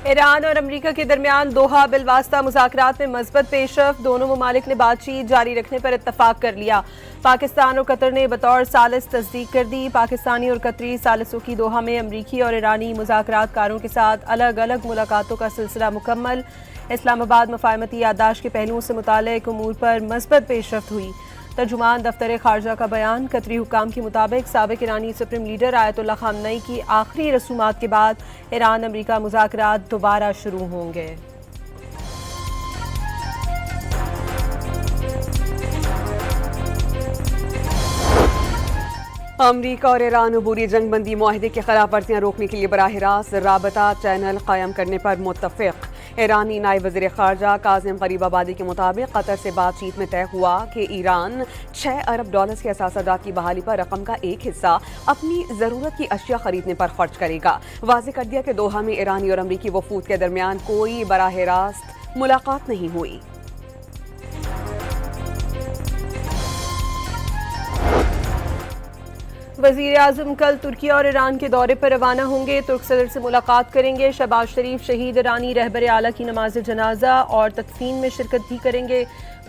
Iran और अमरीका के दरमियान दोहा बिलवास्ता मुज़ाकरात में मज़बूत पेशरफ़्त। दोनों ममालिक ने बातचीत जारी रखने पर इत्तफाक कर लिया। पाकिस्तान और कतर ने बतौर सालिस तस्दीक कर दी। पाकिस्तानी और कतरी सालिसों की दोहा में अमरीकी और ईरानी मुज़ाकरातकारों के साथ अलग अलग मुलाकातों का सिलसिला मुकम्मल। इस्लामाबाद मफाहमती याददाश्त के पहलुओं से मुताल्लिक़ उमूर पर मज़बूत पेशरफ़्त हुई। तर्जुमान दफ्तर खारजा का बयान। कतरी हुक्काम के मुताबिक साबिक ईरानी सुप्रीम लीडर आयतुल्लाह खामनई की आखिरी रसूमात के बाद ईरान अमरीका मुज़ाकरात दोबारा शुरू होंगे। अमरीका और ईरान अबूरी जंगबंदी मुआहदे की खिलाफ वर्जियां रोकने के लिए बराह रास्त राबता चैनल कायम करने पर मुत्तफिक। ईरानी नायब वज़ीर ख़ारजा काज़िम ग़रीबाबादी के मुताबिक कतर से बातचीत में तय हुआ कि ईरान $6 अरब के असासादात की बहाली पर रकम का एक हिस्सा अपनी ज़रूरत की अशिया खरीदने पर खर्च करेगा। वाज़ेह कर दिया कि दोहा में ईरानी और अमरीकी वफूद के दरमियान कोई बराह रास्त मुलाकात नहीं हुई। वज़ीर आज़म कल तुर्की और ईरान के दौरे पर रवाना होंगे। तुर्क सदर से मुलाकात करेंगे। शहबाज शरीफ शहीद ईरानी रहबर आला की नमाज जनाजा और तदफीन में शिरकत भी करेंगे।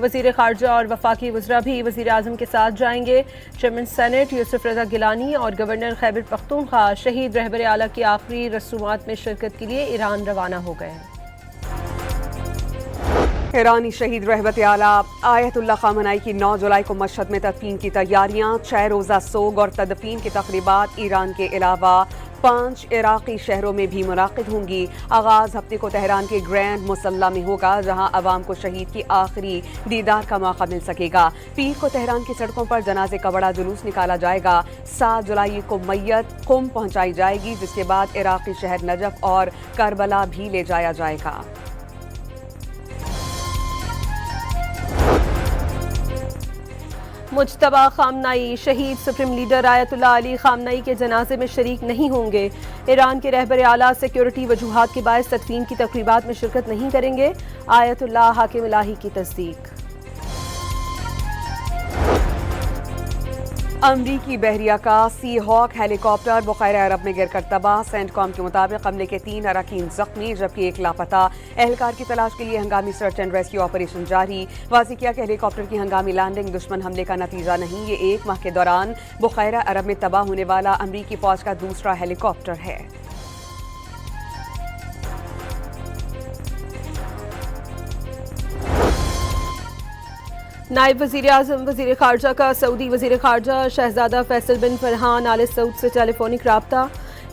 वज़ीर ख़ारजा और वफाकी वज़रा भी वज़ीर आज़म के साथ जाएंगे। चेयरमैन सेनेट यूसुफ रज़ा गिलानी और गवर्नर खैबर पख्तूनख्वा शहीद रहबर आला की आखिरी रसूमात में शिरकत के लिए ईरान रवाना हो गए हैं। ईरानी शहीद रहबत आला आयतुल्लाह खामनई की 9 जुलाई को मशहद में तदफीन की तैयारियां। 6 रोज़ा सोग और तदफीन की तकरीबात ईरान के अलावा 5 इराक़ी शहरों में भी मुनाक़िद होंगी। आगाज़ हफ्ते को तेहरान के ग्रैंड मुसल्ला में होगा, जहां अवाम को शहीद की आखिरी दीदार का मौका मिल सकेगा। पीर को तेहरान की सड़कों पर जनाजे का बड़ा जुलूस निकाला जाएगा। 7 जुलाई को मैयत कुम पहुंचाई जाएगी, जिसके बाद इराक़ी शहर नजफ और करबला भी ले जाया जाएगा। मुज्तबा खामनई शहीद सुप्रीम लीडर आयतुल्लाह अली खामनई के जनाजे में शरीक नहीं होंगे। ईरान के रहबर आला सिक्योरिटी वजूहात के बायस तदफीन की तकरीबात में शिरकत नहीं करेंगे। आयतुल्लाह हाकिम इलाही की तस्दीक। अमरीकी बहरिया का सी हॉक हेलीकॉप्टर बुखारा अरब में गिरकर तबाह। सेंटकॉम के मुताबिक हमले के 3 अरकान जख्मी जबकि 1 लापता। एहलकार की तलाश के लिए हंगामी सर्च एंड रेस्क्यू ऑपरेशन जारी। वाज़ेह किया कि हेलीकॉप्टर की हंगामी लैंडिंग दुश्मन हमले का नतीजा नहीं, ये 1 माह के दौरान बुखारा अरब में तबाह होने वाला अमरीकी फौज का दूसरा हेलीकॉप्टर है। नायब वज़ीर आज़म वज़ीर ख़ारजा का सऊदी वज़ीर ख़ारजा शहज़ादा फैसल बिन फरहान आल सऊद से टेलीफोनिक रब्ता।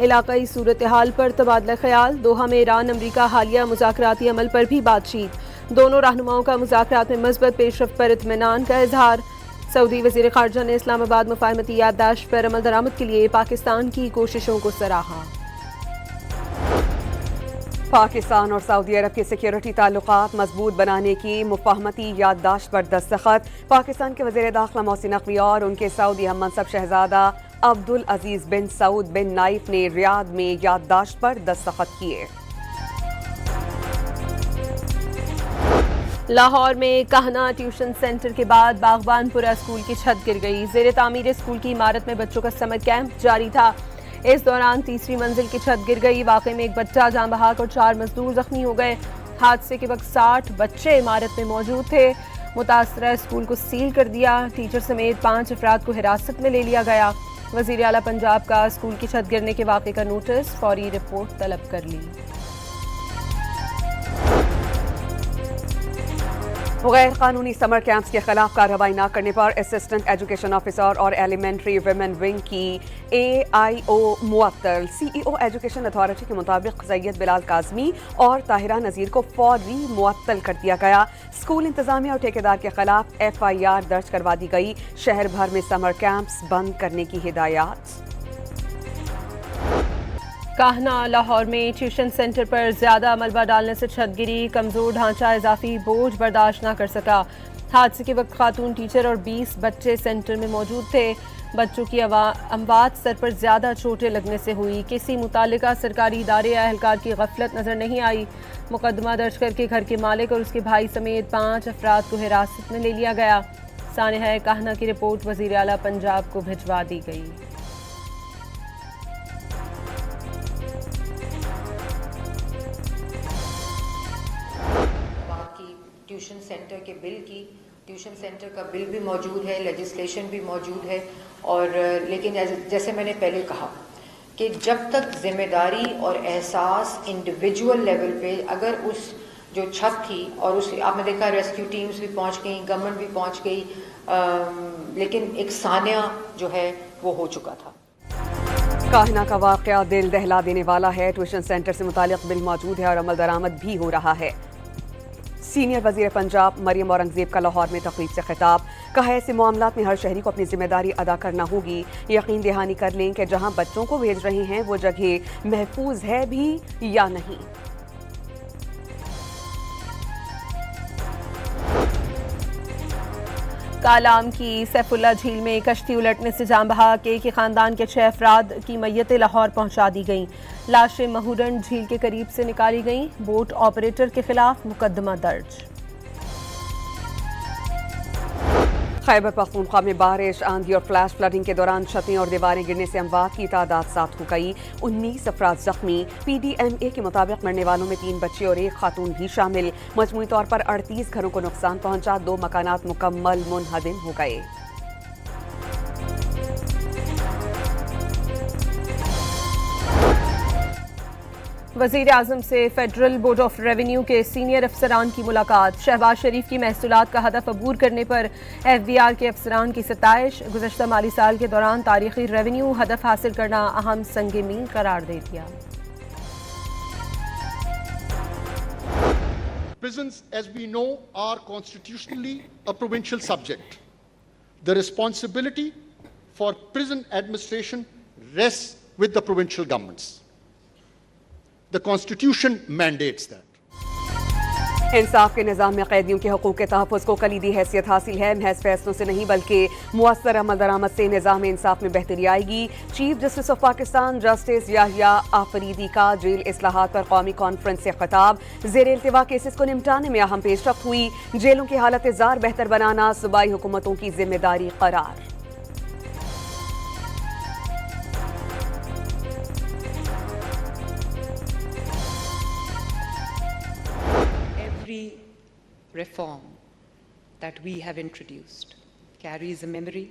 इलाक़ाई सूरत हाल पर तबादला ख्याल। दोहा में ईरान अमरीका हालिया मुज़ाकराती अमल पर भी बातचीत। दोनों रहनुमाओं का मुज़ाकरात में मज़बूत पेशरफ़्त पर इत्मीनान का इजहार। सऊदी वज़ीर ख़ारजा ने इस्लामाबाद मफाहमती याददाश्त पर अमल दरामद के लिए पाकिस्तान की कोशिशों को सराहा। पाकिस्तान और सऊदी अरब के सिक्योरिटी ताल्लुकात मजबूत बनाने की मुफाहमती याददाश्त पर दस्तखत। पाकिस्तान के वज़ीर दाखिला मोहसिन नकवी और उनके सऊदी हम मनसब शहजादा अब्दुल अजीज बिन सऊद बिन नाइफ ने रियाद में याददाश्त पर दस्तखत किए। लाहौर में कहना ट्यूशन सेंटर के बाद बागबानपुरा स्कूल की छत गिर गई। ज़ेर तामीर स्कूल की इमारत में बच्चों का समर कैंप जारी था। इस दौरान तीसरी मंजिल की छत गिर गई। वाक़े में एक बच्चा जान बहक और 4 मजदूर जख्मी हो गए। हादसे के वक्त 60 बच्चे इमारत में मौजूद थे। मुतासरा स्कूल को सील कर दिया। टीचर समेत 5 अफराद को हिरासत में ले लिया गया। वज़ीर आला पंजाब का स्कूल की छत गिरने के वाक़े का नोटिस, फौरी रिपोर्ट तलब कर ली। गैर कानूनी समर कैंप्स के खिलाफ कार्रवाई न करने पर असिस्टेंट एजुकेशन ऑफिसर और एलिमेंट्री वुमेन विंग की AIO मुअत्तल। CEO एजुकेशन अथॉरिटी के मुताबिक सैयद बिलाल काज़मी और ताहिरा नज़ीर को फौरी मुअत्तल कर दिया गया। स्कूल इंतजामिया और ठेकेदार के खिलाफ FIR दर्ज करवा दी गई। शहर भर में समर कैंप्स बंद करने की हिदायत। काहना लाहौर में ट्यूशन सेंटर पर ज्यादा मलबा डालने से छत गिरी। कमजोर ढांचा इजाफी बोझ बर्दाश्त न कर सका। हादसे के वक्त खातून टीचर और 20 बच्चे सेंटर में मौजूद थे। बच्चों की अमवात सर पर ज्यादा चोटें लगने से हुई। किसी मुतालिका सरकारी इदारे या एहलकार की गफलत नजर नहीं आई। मुकदमा दर्ज करके घर के मालिक और उसके भाई समेत 5 अफराद को हिरासत में ले लिया गया। सानिहा काहना की रिपोर्ट वज़ीर आला पंजाब को भिजवा दी गई। ट्यूशन सेंटर के बिल की। ट्यूशन सेंटर का बिल भी मौजूद है, लेजिस्लेशन भी मौजूद है, और लेकिन जैसे मैंने पहले कहा कि जब तक जिम्मेदारी और एहसास इंडिविजुअल लेवल पे, अगर उस जो छत थी और उस आपने देखा रेस्क्यू टीम्स भी पहुंच गई, गवर्नमेंट भी पहुंच गई, लेकिन एक सानिया जो है वो हो चुका था। काहिना का वाकया दिल दहला देने वाला है। ट्यूशन सेंटर से मुतालिक बिल मौजूद है और अमल दरामद भी हो रहा है। सीनियर वजीर पंजाब मरियम औरंगजेब का लाहौर में तकरीब से खिताब। कहा ऐसे मामलात में हर शहरी को अपनी जिम्मेदारी अदा करना होगी। यकीन दहानी कर लें कि जहां बच्चों को भेज रहे हैं वो जगह महफूज है भी या नहीं। कालाम की सैफुल्ला झील में कश्ती उलटने से जान बहा के खानदान के 6 अफराद की मैयतें लाहौर पहुंचा दी गईं। लाशें महूरन झील के करीब से निकाली गईं। बोट ऑपरेटर के खिलाफ मुकदमा दर्ज। खैबर पख्तूनख्वा में बारिश, आंधी और फ्लैश फ्लडिंग के दौरान छतें और दीवारें गिरने से अमवात की तादाद 7 हो गई। 19 अफराद जख्मी। PDMA के मुताबिक मरने वालों में 3 बच्चे और 1 खातून भी शामिल। मजमूई तौर पर 38 घरों को नुकसान पहुंचा। 2 मकानात मुकम्मल मुनहदिम हो गए। वज़ीर आज़म से फेडरल बोर्ड ऑफ रेवेन्यू के सीनियर अफसरान की मुलाकात। शहबाज शरीफ की महसूलात का हदफ अबूर करने पर FBR के अफसरान की सताइश। गुज़श्ता माली साल के दौरान तारीखी रेवेन्यू हदफ हासिल करना अहम संग मील करार दे दिया। Prisons, as we know, are constitutionally a provincial subject. The responsibility for prison administration rests with the provincial governments. The Constitution mandates that. इंसाफ के निज़ाम में कैदियों के हकूक़ के तहफ़्फ़ुज़ को कलीदी हैसियत हासिल है। महज फैसलों से नहीं बल्कि मुअस्सर अमल दरामद से निज़ाम इंसाफ में बेहतरी आएगी। Chief justice of Pakistan justice Yahya Afridi का जेल इस्लाहात पर कौमी कॉन्फ्रेंस से खिताब। ज़ेर इल्तिवा केसेस को निपटाने में अहम पेशरफ्त हुई। जेलों की हालत ज़ार बेहतर बनाना सूबाई हुकूमतों की जिम्मेदारी करार। Every reform that we have introduced carries a memory.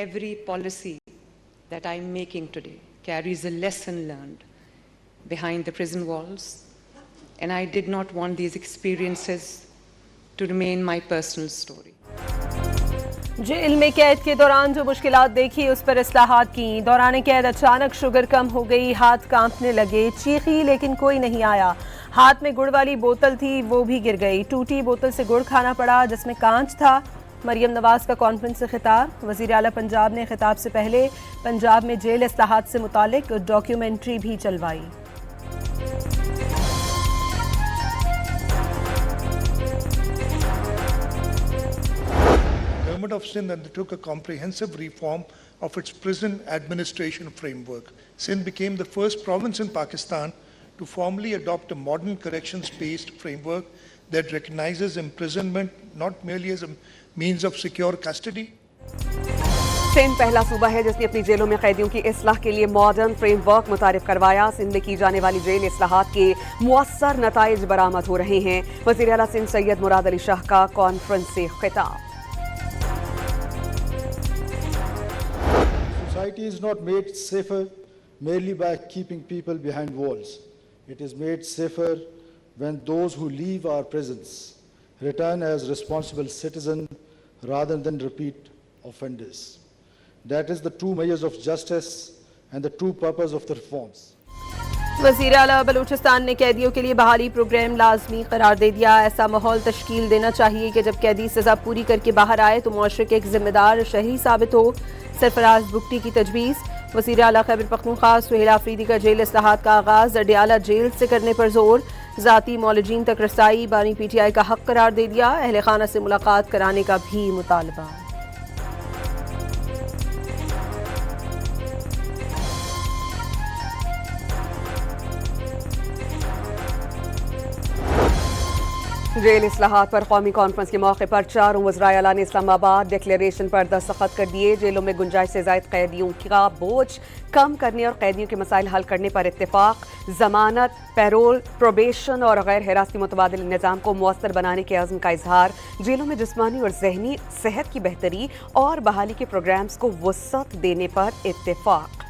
Every policy that I'm making today carries a lesson learned behind the prison walls. And I did not want these experiences to remain my personal story. Jail में कैद के दौरान जो मुश्किलात देखी उस पर इस्लाहात की। दौरान कैद अचानक शुगर कम हो गई, हाथ कांपने लगे, चीखी लेकिन कोई नहीं आया। हाथ में गुड़ वाली बोतल थी वो भी गिर गई। टूटी बोतल से गुड़ खाना पड़ा जिसमें कांच था। मरियम नवाज का कॉन्फ्रेंस से खिताब। वज़ीर आला पंजाब ने खिताब से पहले पंजाब में जेल इस्लाहात से मुतालिक डॉक्यूमेंट्री भी चलवाई। Government of Sindh undertook a comprehensive reform of its prison administration framework. Sindh became the first province in Pakistan to formally adopt a modern corrections-based framework that recognizes imprisonment not merely as a means of secure custody. Sindh पहला सूबा है जिसने अपनी जेलों में कैदियों की इस्लाह के लिए मॉडर्न फ्रेमवर्क मुतारिफ करवाया। सिंध में की जाने वाली जेल इस्लाहात के मुअस्सर नताइज बरामद हो रहे हैं। वज़ीर आला सिंध सैयद मुराद अली शाह का कॉन्फ्रेंस से खिताब। Society is not made safer merely by keeping people behind walls. It is made safer when those who leave our prisons return as responsible citizens rather than repeat offenders. That is the true measures of justice and the true purpose of the reforms. वज़ीर आला बलूचिस्तान ने कैदियों के लिए बहाली programme लाजमी करार दे दिया। ऐसा माहौल तश्कील देना चाहिए कि जब कैदी सज़ा पूरी करके बाहर आए तो मुआशरे के एक जिम्मेदार शहरी साबित हो। सरफराज बुगटी की तजवीज़। वज़ीर आला खैबर पख्तूनख्वा सुहेल आफरीदी का जेल इस्लाहात का आगाज़ अडियाला जेल से करने पर जोर। ज़ाती मौलजीन तक रसाई बानी PTI का हक करार दे दिया। अहले खाना से मुलाकात कराने का भी मुतालबा। जेल इस्लाहात पर कौमी कॉन्फ्रेंस के मौके पर चारों वज़राए आला ने इस्लामाबाद डिक्लेरेशन पर दस्तखत कर दिए। जेलों में गुंजाइश से ज़ायद कैदियों का बोझ कम करने और कैदियों के मसाइल हल करने पर इत्तेफाक। जमानत, पैरोल, प्रोबेशन और गैर हिरासती मुतबादिल निज़ाम को मौसर बनाने के अज़्म का इजहार। जेलों में जिस्मानी और जहनी सेहत की बेहतरी और बहाली के प्रोग्राम्स को वसअत देने पर इत्तेफाक।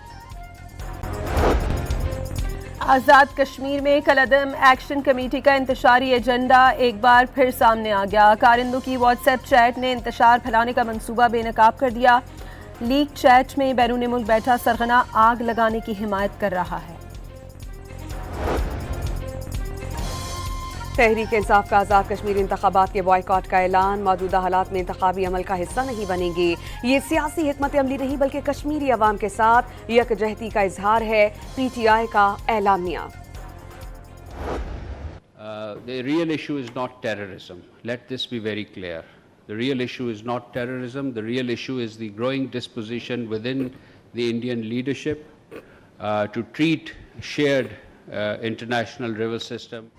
आज़ाद कश्मीर में कलअदम एक्शन कमेटी का इंतशारी एजेंडा एक बार फिर सामने आ गया। कारिंदों की व्हाट्सएप चैट ने इंतशार फैलाने का मंसूबा बेनकाब कर दिया। लीक चैट में बैरून मुल्क बैठा सरगना आग लगाने की हिमायत कर रहा है। तहरीक इंसाफ का आज़ाद कश्मीर इंतखाबात के बॉयकॉट का ऐलान। मौजूदा हालात में इंतखाबी अमल का हिस्सा नहीं बनेंगे। ये सियासी हिकमत अमली नहीं बल्कि कश्मीरी अवाम के साथ यकजहती का इजहार है। PTI का एलामिया। The real issue is not terrorism. Let this be very clear. The real issue is not terrorism. The real issue is the growing disposition within the Indian leadership to treat shared international river system.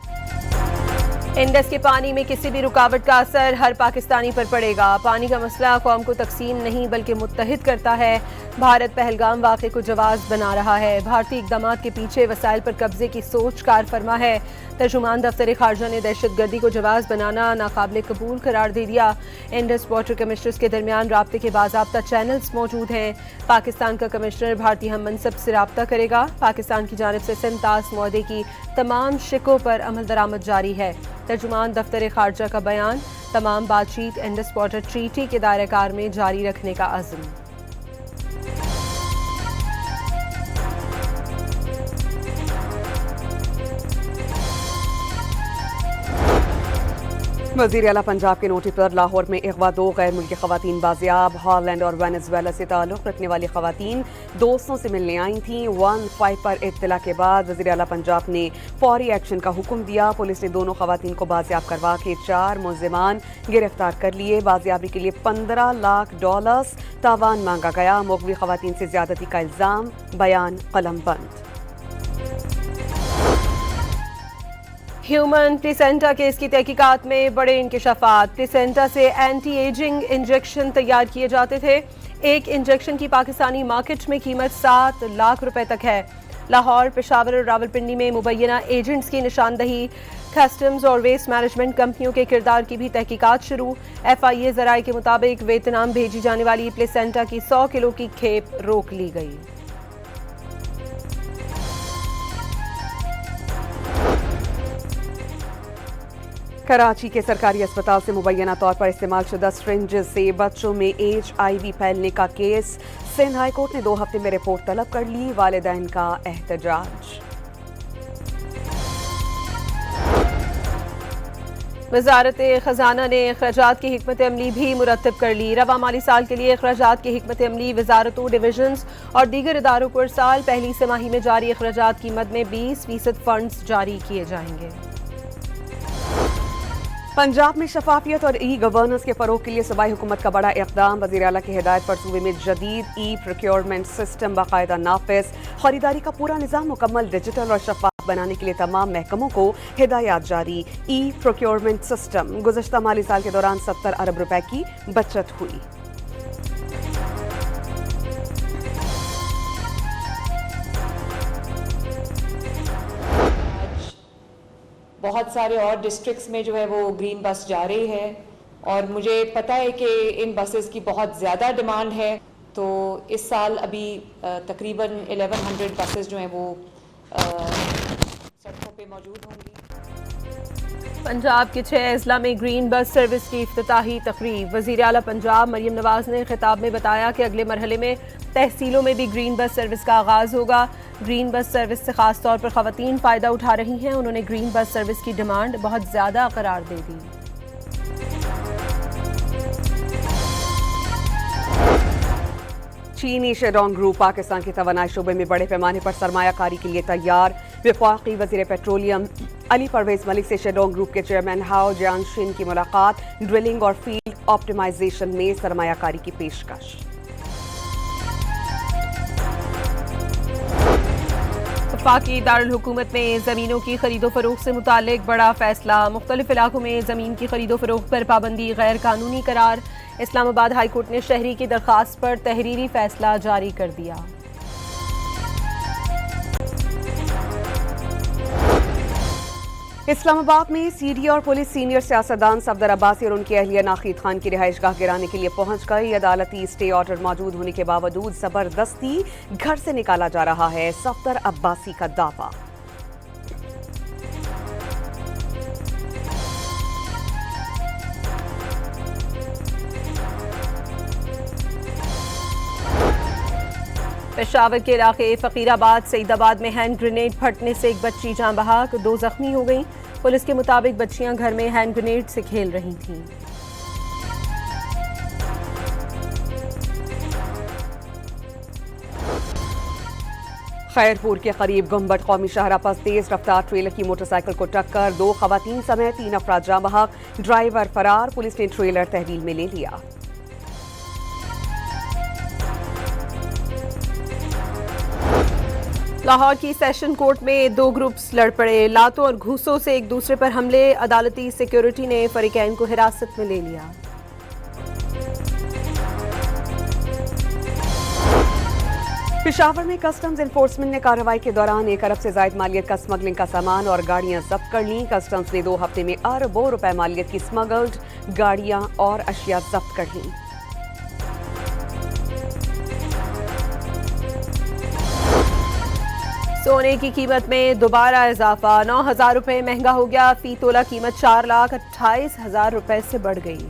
Indus के पानी में किसी भी रुकावट का असर हर पाकिस्तानी पर पड़ेगा। पानी का मसला कौम को तकसीम नहीं बल्कि मुत्तहिद करता है। भारत पहलगाम वाक़े को जवाब बना रहा है। भारतीय इक़दाम के पीछे वसाइल पर कब्जे की सोच कार फरमा है। तर्जुमान दफ्तर खारजा ने दहशतगर्दी को जवाब बनाना नाकाबिल कबूल करार दे दिया। इंडस वाटर कमिश्नर्स के दरमियान राब्ते के बाज़ाब्ता चैनल्स मौजूद हैं। पाकिस्तान का कमिश्नर भारतीय हम मनसब से रब्ता करेगा। पाकिस्तान की जानिब से सिमतास मुआहदे की तमाम शिकों पर अमल दरामद जारी है। तर्जुमान दफ्तर खारजा का बयान, तमाम बातचीत इंडस वाटर ट्रीटी के दायरेकार में जारी रखने का अज़्म। वज़ीर आला पंजाब के नोटिस पर लाहौर में अगवा 2 गैर मुल्की ख़वातीन बाजियाब। हॉलैंड और वेनेजुएला से ताल्लुक़ रखने वाली ख़वातीन दोस्तों से मिलने आई थीं। 1-5 पर इत्तला के बाद वज़ीर आला पंजाब ने फौरी एक्शन का हुक्म दिया। पुलिस ने दोनों ख़वातीन को बाजियाब करवा के 4 मुल्ज़िमान गिरफ्तार कर लिए। बाजियाबी के लिए $15 लाख तावान मांगा गया। मुग़वी ख़वातीन से ज़्यादती का इल्ज़ाम, बयान कलमबंद। ह्यूमन प्लेसेंटा केस की तहकीकात में बड़े इंकशाफात। प्लेसेंटा से एंटी एजिंग इंजेक्शन तैयार किए जाते थे। एक इंजेक्शन की पाकिस्तानी मार्केट में कीमत 7 लाख रुपए तक है। लाहौर, पेशावर और रावलपिंडी में मुबैना एजेंट्स की निशानदही। कस्टम्स और वेस्ट मैनेजमेंट कंपनियों के किरदार की भी तहकीकात शुरू। FIA ज़राए के मुताबिक वियतनाम भेजी जाने वाली प्लेसेंटा की 100 किलो की खेप रोक ली गई। कराची के सरकारी अस्पताल से मुबैना तौर पर इस्तेमाल शुदा सिरिंजेस से बच्चों में HIV फैलने का केस। सिंध हाई कोर्ट ने 2 हफ्ते में रिपोर्ट तलब कर ली। वालिदैन का एहतजाज। वज़ारत ख़जाना ने अखराजात की हिकमत अमली भी मुरतब कर ली। रवा माली साल के लिए अखराजात की हिकमत अमली वज़ारतों, डिविजन्स और दीगर इदारों को साल पहली तिमाही में जारी अखराजात की मद में 20% फंड्स जारी किए जाएंगे। पंजाब में शफाफियत और गवर्नेंस के फरोग के लिए सूबाई हुकूमत का बड़ा इक़दाम। वज़ीर आला की हिदायत पर सूबे में जदीद प्रोक्योरमेंट सिस्टम बाकायदा नाफिज। खरीदारी का पूरा निज़ाम मुकम्मल डिजिटल और शफाफ बनाने के लिए तमाम महकमों को हिदायत जारी। प्रोक्योरमेंट सिस्टम गुज़श्ता माली साल के दौरान 70 अरब रुपए की बचत हुई। बहुत सारे और डिस्ट्रिक्ट्स में जो है वो ग्रीन बस जा रही है और मुझे पता है कि इन बसेस की बहुत ज़्यादा डिमांड है। तो इस साल अभी तकरीबन 1100 बसेस जो हैं वो सड़कों पे मौजूद होंगी। पंजाब के 6 अजला में ग्रीन बस सर्विस की इफ्तिताही तकरीब। वज़ीर आला पंजाब मरियम नवाज ने खिताब में बताया कि अगले मरहले में तहसीलों में भी ग्रीन बस सर्विस का आगाज़ होगा। ग्रीन बस सर्विस से खास तौर पर ख़वातीन फ़ायदा उठा रही हैं। उन्होंने ग्रीन बस सर्विस की डिमांड बहुत ज़्यादा करार दे दी। चीनी शेडोंग ग्रुप पाकिस्तान की तवानाई शोबे में बड़े पैमाने पर सरमायाकारी के लिए तैयार। वफाकी वज़ीर पेट्रोलियम अली परवेज मलिक से शेडोंग ग्रुप के चेयरमैन हाओ जियांगशिन की मुलाकात। ड्रिलिंग और फील्ड ऑप्टिमाइजेशन में सरमायाकारी की पेशकश। वफाकी दारुल हुकूमत में ज़मीनों की खरीदो फरोख्त से मुतालिक बड़ा फैसला। मुख्तलिफ इलाकों में ज़मीन की खरीदो फरोख्त पर पाबंदी गैर कानूनी करार। इस्लामाबाद हाई कोर्ट ने शहरी की दरख्वास्त पर तहरीरी फैसला जारी कर दिया। इस्लामाबाद में सीडी और पुलिस सीनियर सियासतदान सफदर अब्बासी और उनकी अहलिया नाखिद खान की रिहाइशगाह गिराने के लिए पहुंच गई। अदालती स्टे ऑर्डर मौजूद होने के बावजूद जबरदस्ती घर से निकाला जा रहा है, सफदर अब्बासी का दावा। पेशावर के इलाके फकीराबाद सईदाबाद में हैंड ग्रेनेड फटने से एक बच्ची जान बहक, 2 जख्मी हो गईं। पुलिस के मुताबिक बच्चियां घर में हैंड ग्रेनेड से खेल रही थीं। खैरपुर के करीब गुम्बद कौमी शाहरा पर तेज रफ्तार ट्रेलर की मोटरसाइकिल को टक्कर, 2 खवातीन समेत 3 अफराद जाँ बहक, ड्राइवर फरार। पुलिस ने ट्रेलर तहवील में ले लिया। लाहौर की सेशन कोर्ट में 2 ग्रुप्स लड़ पड़े, लातों और घूसों से एक दूसरे पर हमले। अदालती सिक्योरिटी ने फरीकैन को हिरासत में ले लिया। पेशावर में कस्टम्स एनफोर्समेंट ने कार्रवाई के दौरान 1 अरब से ज्यादा मालियत का स्मगलिंग का सामान और गाड़ियां जब्त कर लीं। कस्टम्स ने 2 हफ्ते में अरबों रुपए मालियत की स्मगल्ड गाड़ियां और अशिया जब्त कर लीं। सोने की कीमत में दोबारा इजाफा, 9,000 रुपए महंगा हो गया। फी तोला कीमत 4,28,000 रुपए से बढ़ गई।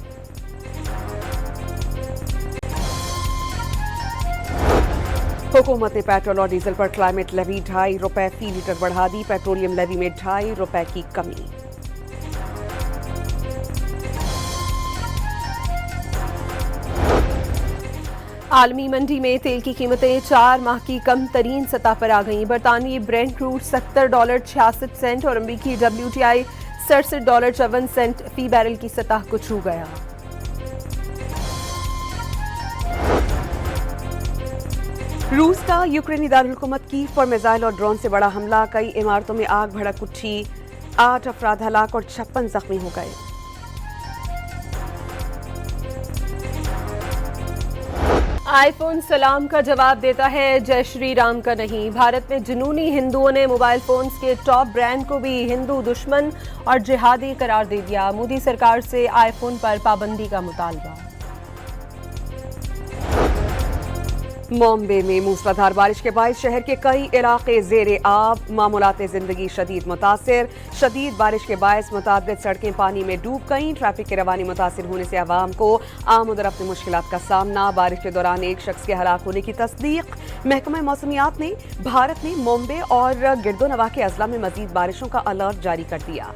हुकूमत ने पेट्रोल और डीजल पर क्लाइमेट लेवी 2.5 रुपए फी लीटर बढ़ा दी। पेट्रोलियम लेवी में 2.5 रुपए की कमी। आलमी मंडी में तेल की कीमतें 4 माह की कम तरीन सतह पर आ गईं। बरतानवी ब्रेंट क्रूड $70.66 और अमरीकी WTI $67.54 फी बैरल की सतह को छू गया। रूस का यूक्रेनी दारुलहुकूमत कीव पर मिसाइल और ड्रोन से बड़ा हमला, कई इमारतों में आग भड़क उठी, 8 अफराद हलाक और 56 जख्मी हो गए। आईफोन सलाम का जवाब देता है, जय श्री राम का नहीं। भारत में जुनूनी हिंदुओं ने मोबाइल फोन्स के टॉप ब्रांड को भी हिंदू दुश्मन और जिहादी करार दे दिया। मोदी सरकार से आईफोन पर पाबंदी का मुतालबा। बॉम्बे में मूसलाधार बारिश के बाद शहर के कई इलाके जेरे आब, मामूलात जिंदगी शदीद मुतासिर। शदीद बारिश के बायस मुताबिक सड़कें पानी में डूब गईं। ट्रैफिक की रवानी मुतासिर होने से आवाम को आमद रफ्त मुश्किलात का सामना। बारिश के दौरान एक शख्स के हलाक होने की तस्दीक। महकमा मौसमियात ने भारत में मुंबई और गिरदोनवा के अजला में मजीद बारिशों का अलर्ट जारी कर दिया।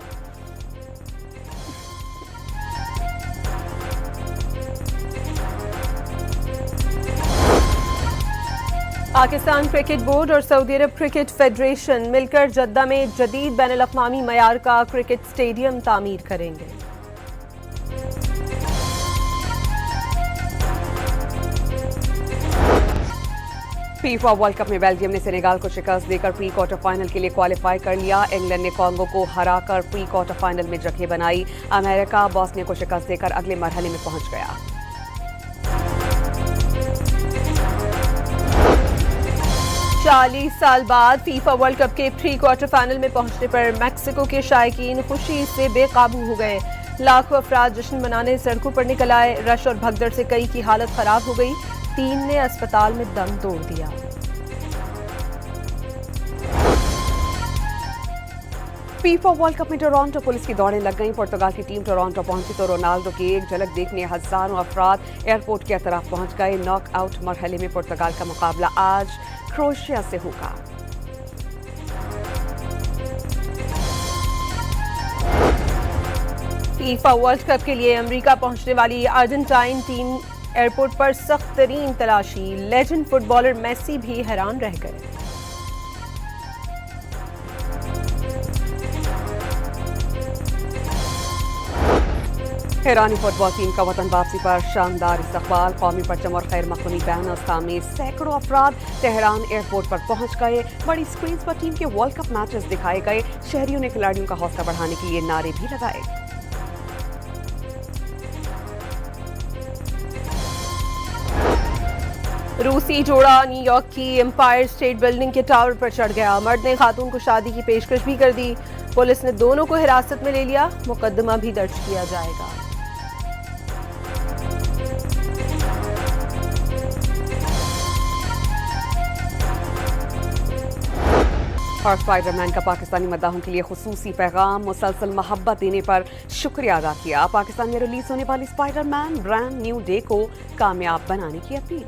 पाकिस्तान क्रिकेट बोर्ड और सऊदी अरब क्रिकेट फेडरेशन मिलकर जद्दा में जदीद बैनुल-अक़वामी मयार का क्रिकेट स्टेडियम तामीर करेंगे। फीफा वर्ल्ड कप में बेल्जियम ने सेनेगाल को शिकस्त देकर प्री क्वार्टर फाइनल के लिए क्वालिफाई कर लिया। इंग्लैंड ने कॉन्गो को हराकर प्री क्वार्टर फाइनल में जगह बनाई। अमेरिका बॉस्निया को शिकस्त देकर अगले मरहले में पहुंच गया। 40 साल बाद फीफा वर्ल्ड कप के प्री क्वार्टर फाइनल में पहुंचने पर मैक्सिको के शायकीन खुशी से बेकाबू हो गए। लाखों अफराद जश्न मनाने सड़कों पर निकल आए। रश और भगदड़ से कई की हालत खराब हो गई, 3 ने अस्पताल में दम तोड़ दिया। फीफा वर्ल्ड कप में टोरंटो पुलिस की दौड़ें लग गईं। पुर्तगाल की टीम टोरंटो पहुंची तो रोनाल्डो की एक झलक देखने हजारों अफराद एयरपोर्ट के तरफ पहुंच गए। नॉकआउट मरहले में पुर्तगाल का मुकाबला आज क्रोएशिया से होगा। फीफा वर्ल्ड कप के लिए अमेरिका पहुंचने वाली अर्जेंटाइन टीम एयरपोर्ट पर सख्त तरीन तलाशी। लेजेंड फुटबॉलर मेसी भी हैरान रह गए। ईरानी फुटबॉल टीम का वतन वापसी पर शानदार इस्तकबाल। कौमी परचम और खैर मखदूमी बैनर्स सामने सैकड़ों अफराद तेहरान एयरपोर्ट पर पहुंच गए। बड़ी स्क्रीन पर टीम के वर्ल्ड कप मैचेस दिखाए गए। शहरियों ने खिलाड़ियों का हौसला बढ़ाने के लिए नारे भी लगाए। रूसी जोड़ा न्यूयॉर्क की एम्पायर स्टेट बिल्डिंग के टावर पर चढ़ गया। मर्द ने खातून को शादी की पेशकश भी कर दी। पुलिस ने दोनों को हिरासत में ले लिया। मुकदमा भी दर्ज किया जाएगा। और स्पाइडरमैन का पाकिस्तानी मद्दाहों के लिए खुसूसी पैगाम। मुसलसल मोहब्बत देने पर शुक्रिया अदा किया। पाकिस्तान में रिलीज होने वाली स्पाइडरमैन ब्रांड न्यू डे को कामयाब बनाने की अपील।